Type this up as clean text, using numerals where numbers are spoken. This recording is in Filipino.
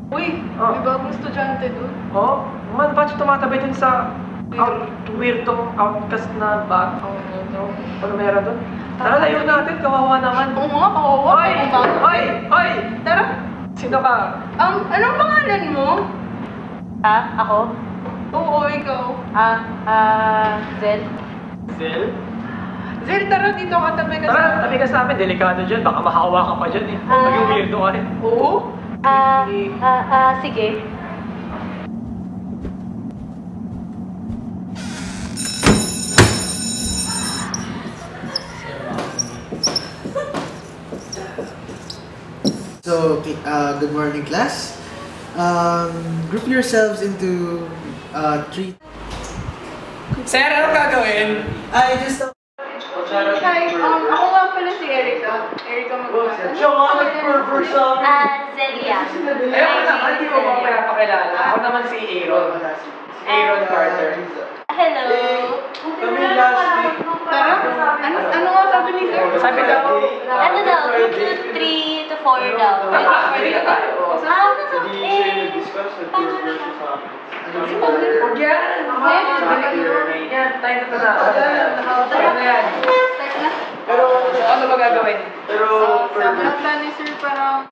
Uy, Oh. may bagong estudyante doon. Oh, man, ba't tumatabi dun sa weirdong outcast na bag? Ano meron dun? Tara, layo natin, kawawa naman. Oo nga, kawawa. Hoy! Hoy! Hoy! Tara. Sino ka? Anong pangalan mo? Ako? Oo, ikaw. Zel? Zel? Zel, tara dito ka, tabi ka sa... Tara, tabi ka sa amin, delikado dyan. Baka mahawa ka pa dyan eh. Maging weirdo ka rin. Oo? Sige. So, good morning, class. Group yourselves into three. Sir, anong gagawin? I just. Hi, ako nga pala si Erica. Erica Magmana. Zelia. Ayoko naman, hindi mo ba pinapakilala? Ako naman si Aaron. Aaron Carter. Hello. Kami last week. Tara, ano nga sabi ni Sir? Sabi daw, Ano daw? 2, 3 to 4 daw. pwede ka tayo. Paano Huwag yan! Yan, tayo na Ano yan? Start na. Pero ano ba gagawin? Sabi ng plan ni Sir, parang